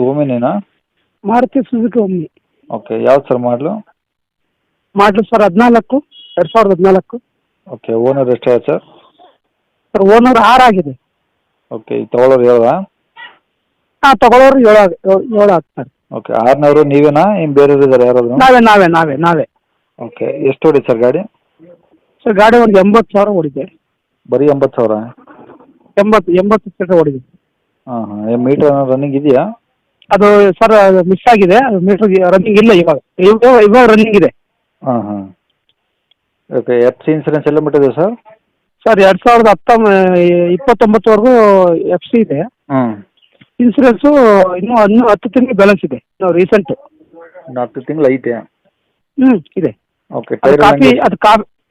ಓಮಿನಿನಾ? Maruti Suzuki ಒಮ್ಮಿ. Okay, ಯಾವ್ದು sir ಮಾಡಲು? ಮಾಡಲು ಸರ್ 2014. ಓಕೆ, ಓನರ್ ಎಷ್ಟು ಸರ್? ಸರ್ ಓನರ್ 6 ಆಗಿದೆ. ಓಕೆ, ಈಗ ತೊಗೊಳೋರು ಹೇಳೋದಾ? ಹಾಂ, ತಗೊಳ್ಳೋರು 7 ಆಗ್ತಾರೆ. ಓಕೆ, 6ನವರು ನೀವೇನಾ ಇನ್ನು ಬೇರೆಯವರು ಇದ್ದಾರೆ ಯಾರಾದ್ರು? ನಾವೇ. ಓಕೆ, ಎಷ್ಟು ಹೊಡಿ ಸರ್ ಗಾಡಿ? ಸರ್ ಗಾಡಿ ಒಂದು 80,000 ಓಡಿದೆ. ಬರೀ 80,000? 80 ಸೀಟರ್ ಓಡಿದೆ. ಹಾಂ, ಮೀಟರ್ ರನ್ನಿಂಗ್ ಇದೆಯಾ? ಅದು ಸರ್ ಮಿಸ್ ಆಗಿದೆ. ಮೀಟರ್ ರನ್ನಿಂಗ್ ಇಲ್ಲ ಇವಾಗ ರನ್ನಿಂಗ್ ಇದೆ. ಹಾಂ. ಓಕೆ, ಎಫ್ ಸಿ ಇನ್ಸೂರೆನ್ಸ್ ಎಲ್ಲ ಬಿಟ್ಟಿದೆ ಸರ್? ಸರ್ 2029ವರೆಗೂ ಎಫ್ ಸಿ ಇದೆ. ಇನ್ಸೂರೆನ್ಸು ಇನ್ನೂ 10 ತಿಂಗಳು ಬ್ಯಾಲೆನ್ಸ್ ಇದೆ. ನಾವು ರೀಸೆಂಟ್ 4 ತಿಂಗಳು ಐತೆ. ಇದೆ. ಓಕೆ,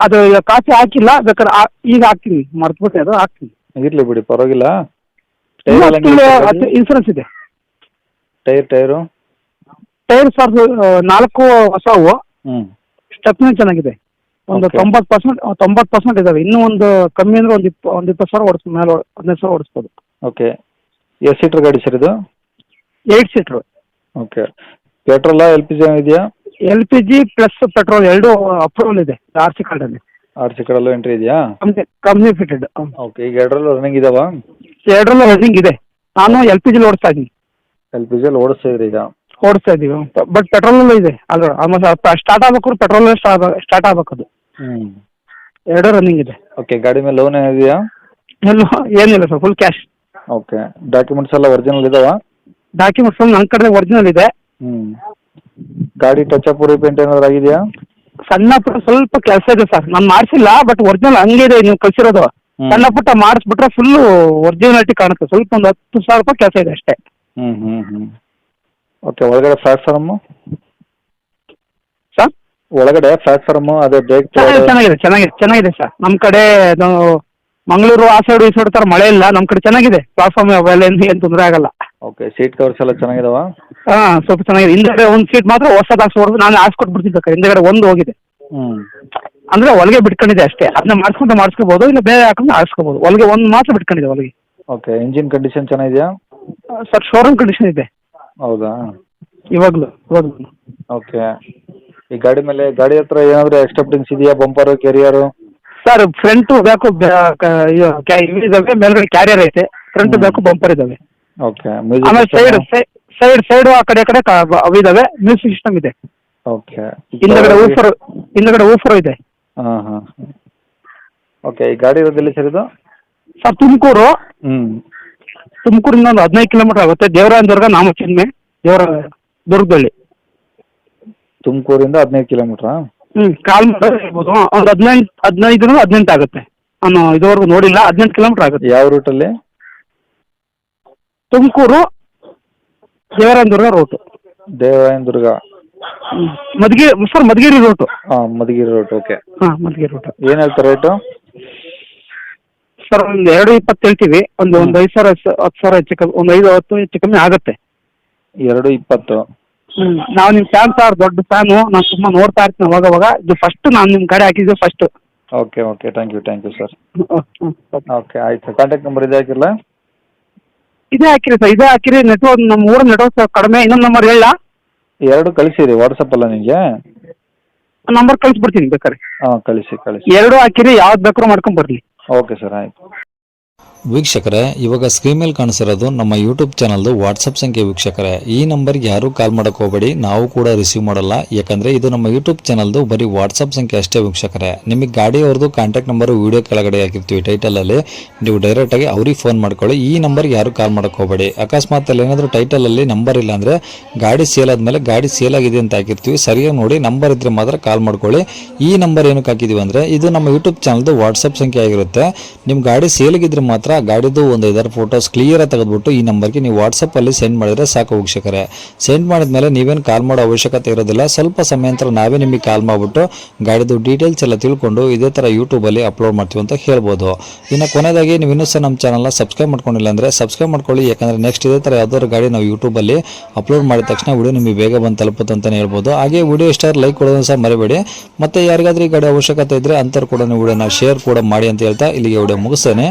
ಅದು ಕಾಪಿ ಹಾಕಿಲ್ಲ, ಬೇಕಾದ್ರೆ ಈಗ ಹಾಕ್ತೀನಿ, ಮರ್ತ್ಬಿಟ್ಟೆ ಅದು ಹಾಕ್ತೀನಿ. ಇರಲಿ ಬಿಡಿ, ಪರವಾಗಿಲ್ಲ. ಇನ್ಸೂರೆನ್ಸ್ ಇದೆ. Tyre sir 4 ಹೊಸವು. ಸ್ಟೆಪ್ನಿ ಚೆನ್ನಾಗಿದೆ. ಒಂದು 90% ಇದಾವೆ. ಇನ್ನೂ ಒಂದು ಕಮ್ಮಿ ಅಂದ್ರೆ ಒಂದು 20,000 ಓಡಿಸ್ಬೋದು, ಮೇಲೆ 15,000 ಓಡಿಸ್ಬೋದು. ಓಕೆ, ಎಷ್ಟು ಸೀಟರ್ ಗಾಡಿ ಸರ್ ಇದು? 8 ಸೀಟ್ರು. ಓಕೆ, ಪೆಟ್ರೋಲಾ LPG ಇದೆಯಾ? LPG ಪ್ಲಸ್ ಪೆಟ್ರೋಲ್ 2 ಅಪ್ರೂವಲ್ ಇದೆ. RC ಕಾರ್ಡಲ್ಲಿ. RC ಕಾರ್ಡಲ್ಲೂ ಎಂಟ್ರಿ ಇದೆಯಾ? Company fitted. ಓಕೆ, ಈಗ 2ರಲ್ಲೂ ರನ್ನಿಂಗ್ ಇದಾವಾ? 2ರಲ್ಲೂ ರನ್ನಿಂಗ್ ಇದೆ. ನಾನು LPG ಓಡಿಸ್ತಾ ಇದ್ದೀನಿ. LPG ಓಡಿಸ್ತಾ ಇದ್ರಿ ಈಗ? ಓಡಿಸ್ತಾ ಇದ್ದೀವಿ, ಬಟ್ ಪೆಟ್ರೋಲಲ್ಲೂ ಇದೆ. ಅಲ್ಲ, ಆಲ್ಮೋಸ್ಟ್ ಸ್ಟಾರ್ಟ್ ಆಗ್ಬೇಕು, ಪೆಟ್ರೋಲ್ ಸ್ಟಾರ್ಟ್ ಆಗ್ಬೇಕು. ಅದು 2 ರನ್ನಿಂಗ್ ಇದೆ. ಓಕೆ, ಗಾಡಿ ಮೇಲೆ ಲೋನ್ ಇದೆಯಾ? ಏನಿಲ್ಲ sir, full cash. Okay, documents ಎಲ್ಲ ಒರಿಜಿನಲ್ ಇದಾವಾ? ಡಾಕ್ಯುಮೆಂಟ್ಸ್ ನನ್ನ ಕಡೆ ಒರಿಜಿನಲ್ ಇದೆ. ಗಾಡಿ ಟಚ್ ಅಪ್ ರೀಪೇಂಟ್ ಏನಾದ್ರು ಆಗಿದೆಯಾ? ಸಣ್ಣ ಪುಟ್ಟ ಸ್ವಲ್ಪ ಕೆಲಸ ಇದೆ ಸರ್, ನಾನು ಮಾಡಿಸಿಲ್ಲ, ಬಟ್ ಒರಿಜಿನಲ್ ಹಂಗೆ ಇದೆ ನೀವು ಕಳಿಸಿರೋದು. ಸಣ್ಣ ಪುಟ್ಟ ಮಾಡಿಸ್ಬಿಟ್ರೆ ಫುಲ್ಲು ಒರಿಜಿನಾಲಿಟಿ ಕಾಣುತ್ತೆ. ಸ್ವಲ್ಪ ಒಂದು 10,000 ರೂಪಾಯಿ ಕೆಲಸ ಇದೆ ಅಷ್ಟೇ. ಓಕೆ, ಒಳಗಡೆ ಪ್ಲಾಟ್ಫಾರ್ಮು ಸರ್? ಒಳಗಡೆ ಪ್ಲಾಟ್ಫಾರ್ಮು ಅದೇ ಬ್ರೇಕ್ ಚೆನ್ನಾಗಿದೆ ಸರ್. ನಮ್ಮ ಕಡೆ ನಾವು ಮಂಗಳೂರು ಆ ಸೈಡ್ ಈ ಸೈಡ್ ಥರ ಮಳೆ ಇಲ್ಲ, ನಮ್ಮ ಕಡೆ ಚೆನ್ನಾಗಿದೆ. ಪ್ಲಾಟ್ಫಾರ್ಮ್ ಅವೆಲ್ಲ ಏನು ತೊಂದರೆ ಆಗಲ್ಲ. ಓಕೆ, ಸೀಟ್ ಕವರ್ಸ್ ಎಲ್ಲ ಚೆನ್ನಾಗಿದಾವ? ಹಾಂ, ಸ್ವಲ್ಪ ಚೆನ್ನಾಗಿದೆ. ಹಿಂದೆಗಡೆ ಒಂದು ಸೀಟ್ ಮಾತ್ರ ಹೊಸದು ಹಾಕ್ಸ್ಕೊಡ್ದು, ನಾನು ಹಾಕ್ಸ್ಕೊಟ್ಬಿಡ್ತಿದ್ದೆ. ಹಿಂದೆಗಡೆ ಒಂದು ಹೋಗಿದೆ, ಅಂದರೆ ಒಳಗೆ ಬಿಟ್ಕೊಂಡಿದೆ ಅಷ್ಟೇ. ಅದನ್ನ ಮಾಡಿಸ್ಕೋಬೋದು, ಇಲ್ಲ ಬೇರೆ ಹಾಕೊಂಡು ಹಾಕ್ಸ್ಕೋಬೋದು. ಒಳಗೆ ಒಂದು ಮಾತ್ರ ಬಿಟ್ಕೊಂಡಿದೆ ಒಳಗೆ. ಓಕೆ, ಇಂಜಿನ್ ಕಂಡೀಷನ್ ಚೆನ್ನಾಗಿದೆಯಾ ಸರ್? ಶೋರೂಮ್ ಕಂಡೀಷನ್ ಇದೆ. ಹೌದಾ? ಇವಾಗಲೂ. ಓಕೆ, ಈ ಗಾಡಿ ಮೇಲೆ ಗಾಡಿ ಹತ್ರ ಏನಾದರೂ ಎಕ್ಸ್ಟ್ರಾ ಫಿಟ್ಟಿಂಗ್ಸ್ ಇದೆಯಾ? Bumper, career? Sir front back ಇದಾವೆ, ಮೇಲ್ಗಡೆ ಕ್ಯಾರಿಯರ್ ಐತೆ. ಫ್ರಂಟ್ ಬ್ಯಾಕು ಬಂಪರ್ ಇದಾವೆ. ಓಕೆ, ಆಮೇಲೆ ಸೈಡು ಆ ಕಡೆ ಅವಿದಾವೆ. ಮ್ಯೂಸಿಕ್ ಸಿಸ್ಟಮ್ ಇದೆ. ಓಕೆ, ಹಿಂದಗಡೆ ಊಫರ್ ಇದೆ. ಹಾಂ. ಓಕೆ, ಈ ಗಾಡಿ ಇರೋದಿಲ್ಲ ಸರ್ ಇದು? ಸರ್ ತುಮಕೂರು. ತುಮಕೂರಿಂದ ಒಂದು 15 ಕಿಲೋಮೀಟರ್ ಆಗುತ್ತೆ. ದೇವರಾಯನದುರ್ಗ ನಾಮಚಿನ್ಮೆ, ದುರ್ಗದಲ್ಲಿ. ತುಮಕೂರಿಂದ 15 ಕಿಲೋಮೀಟ್ರಾ? ಕಾಲ್ ಮಾಡಿದ್ರೆ ಇರ್ಬೋದು. ಒಂದು 15 ಆಗುತ್ತೆ. ನಾನು ಇದುವರೆಗೂ ನೋಡಿಲ್ಲ. 18 ಕಿಲೋಮೀಟರ್ ಆಗುತ್ತೆ. ಯಾವ ರೂಟಲ್ಲಿ? ತುಮಕೂರು ದೇವರಾಯನದುರ್ಗ ರೂಟು. ದೇವರಾಯನದುರ್ಗ ಮಧುಗಿರಿ ರೂಟು. ಹಾಂ, ಮಧುಗಿರಿ ರೂಟ್. ಓಕೆ. ಹಾಂ, ಮಧುಗಿರಿ ರೂಟು. ಏನು ಹೇಳ್ತಾರೆ ರೇಟು? ಸರ್ ಒಂದು 2.20 ಹೇಳ್ತೀವಿ. ಒಂದು 5,000 10,000 ಹೆಚ್ಚು ಕಮ್ಮಿ, ಒಂದು 5-10 ಹೆಚ್ಚು ಕಮ್ಮಿ ಆಗುತ್ತೆ. 2.20. ನಾವು ನಿಮ್ಮ ಫ್ಯಾನ್ ಸರ್, ದೊಡ್ಡ ಫ್ಯಾನು. ನಾನು ತುಂಬ ನೋಡ್ತಾ ಇರ್ತೀನಿ ಅವಾಗ. ಇದು ಫಸ್ಟ್ ನಾನು ನಿಮ್ಮ ಗಾಡಿ ಹಾಕಿದ್ದು first. Okay, thank you sir. Okay, ಆಯ್ತು. ಕಾಂಟ್ಯಾಕ್ಟ್ ನಂಬರ್ ಇದೆ ಹಾಕಿರಲ್ಲ? ಇದೇ ಹಾಕಿರಿ. ನೆಟ್ವರ್ಕ್ ನಮ್ಮ ಊರ ನೆಟ್ವರ್ಕ್ ಕಡಿಮೆ. ಇನ್ನೊಂದು ನಂಬರ್ ಹೇಳ? 2 ಕಳಿಸಿರಿ ವಾಟ್ಸಪ್ ಅಲ್ಲ ನಿಮಗೆ? ನಂಬರ್ ಕಳಿಸ್ಬಿಡ್ತೀನಿ ಬೇಕಾದ್ರೆ. ಹಾಂ, ಕಳಿಸಿ. 2 ಹಾಕಿರಿ, ಯಾವ್ದು ಬೇಕಾದ್ರೂ ಮಾಡ್ಕೊಂಡು ಬರಲಿ. ಓಕೆ ಸರ್, ಆಯಿತು. ವೀಕ್ಷಕರೇ, ಇವಾಗ ಸ್ಕ್ರೀನ್ ಮೇಲೆ ಕಾಣಿಸಿರೋದು ನಮ್ಮ ಯೂಟ್ಯೂಬ್ ಚಾನಲ್ದು ವಾಟ್ಸಪ್ ಸಂಖ್ಯೆ. ವೀಕ್ಷಕರೇ, ಈ ನಂಬರ್ಗೆ ಯಾರೂ ಕಾಲ್ ಮಾಡೋಕೆ ಹೋಗಬೇಡಿ, ನಾವು ಕೂಡ ರಿಸೀವ್ ಮಾಡಲ್ಲ. ಯಾಕಂದರೆ ಇದು ನಮ್ಮ ಯೂಟ್ಯೂಬ್ ಚಾನಲ್ದು ಬರೀ ವಾಟ್ಸಪ್ ಸಂಖ್ಯೆ ಅಷ್ಟೇ. ವೀಕ್ಷಕರೇ, ನಿಮಗೆ ಗಾಡಿಯವ್ರದ್ದು ಕಾಂಟ್ಯಾಕ್ಟ್ ನಂಬರು ವೀಡಿಯೋ ಕೆಳಗಡೆ ಹಾಕಿರ್ತೀವಿ ಟೈಟಲಲ್ಲಿ, ನೀವು ಡೈರೆಕ್ಟಾಗಿ ಅವ್ರಿಗೆ ಫೋನ್ ಮಾಡ್ಕೊಳ್ಳಿ. ಈ ನಂಬರ್ಗೆ ಯಾರೂ ಕಾಲ್ ಮಾಡೋಕೆ ಹೋಗಬೇಡಿ. ಅಕಸ್ಮಾತ್ ಅಲ್ಲಿ ಏನಾದರೂ ಟೈಟಲಲ್ಲಿ ನಂಬರ್ ಇಲ್ಲ ಅಂದರೆ ಗಾಡಿ ಸೇಲ್ ಆದಮೇಲೆ ಗಾಡಿ ಸೇಲ್ ಆಗಿದೆ ಅಂತ ಹಾಕಿರ್ತೀವಿ, ಸರಿಯಾಗಿ ನೋಡಿ ನಂಬರ್ ಇದ್ದರೆ ಮಾತ್ರ ಕಾಲ್ ಮಾಡ್ಕೊಳ್ಳಿ. ಈ ನಂಬರ್ ಏನಕ್ಕೆ ಹಾಕಿದ್ದೀವಿ ಅಂದರೆ ಇದು ನಮ್ಮ ಯೂಟ್ಯೂಬ್ ಚಾನಲ್ದು ವಾಟ್ಸಪ್ ಸಂಖ್ಯೆ ಆಗಿರುತ್ತೆ. ನಿಮ್ಮ ಗಾಡಿ ಸೇಲ್ಗಿದ್ರೆ ಮಾತ್ರ ಗಾಡಿದು ಒಂದು 5 ಫೋಟೋಸ್ ಕ್ಲಿಯರಾಗಿ ತೆಗೆದುಬಿಟ್ಟು ಈ ನಂಬರ್ಗೆ ನೀವು ವಾಟ್ಸಪ್ಪಲ್ಲಿ ಸೆಂಡ್ ಮಾಡಿದರೆ ಸಾಕು. ವೀಕ್ಷಕರೇ, ಸೆಂಡ್ ಮಾಡಿದ್ಮೇಲೆ ನೀವೇನು ಕಾಲ್ ಮಾಡೋ ಅವಶ್ಯಕತೆ ಇರೋದಿಲ್ಲ. ಸ್ವಲ್ಪ ಸಮಯ ನಂತರ ನಾವೇ ನಿಮಗೆ ಕಾಲ್ ಮಾಡಿಬಿಟ್ಟು ಗಾಡಿದು ಡೀಟೇಲ್ಸ್ ಎಲ್ಲ ತಿಳ್ಕೊಂಡು ಇದೇ ಥರ ಯೂಟ್ಯೂಬಲ್ಲಿ ಅಪ್ಲೋಡ್ ಮಾಡ್ತೀವಿ ಅಂತ ಹೇಳ್ಬೋದು. ಇನ್ನು ಕೊನೆಯದಾಗಿ ನೀವು ಇನ್ನೂ ಸಹ ನಮ್ಮ ಚಾನಲ್ನ ಸಬ್ಸ್ಕ್ರೈಬ್ ಮಾಡ್ಕೊಂಡಿಲ್ಲ ಅಂದರೆ ಸಬ್ಸ್ಕ್ರೈಬ್ ಮಾಡ್ಕೊಳ್ಳಿ. ಯಾಕಂದರೆ ನೆಕ್ಸ್ಟ್ ಇದೇ ಥರ ಯಾವ್ದಾದ್ರು ಗಾಡಿ ನಾವು ಯೂಟ್ಯೂಬಲ್ಲಿ ಅಪ್ಲೋಡ್ ಮಾಡಿದ ತಕ್ಷಣ ವಿಡಿಯೋ ನಿಮಗೆ ಬೇಗ ಬಂದು ತಲುಪುತ್ತೆ ಅಂತಲೇ ಹೇಳ್ಬೋದು. ಹಾಗೆ ವಿಡಿಯೋ ಇಷ್ಟ ಲೈಕ್ ಕೊಡೋದನ್ನು ಸಹ ಮರಿಬೇಡಿ. ಮತ್ತು ಯಾರಿಗಾದ್ರೂ ಈ ಗಾಡಿ ಅವಶ್ಯಕತೆ ಇದ್ದರೆ ಅಂಥವ್ರು ಕೂಡ ವಿಡಿಯೋನ ಶೇರ್ ಕೂಡ ಮಾಡಿ ಅಂತ ಹೇಳ್ತಾ ಇಲ್ಲಿಗೆ ವಿಡಿಯೋ ಮುಗಿಸ್ತೇನೆ.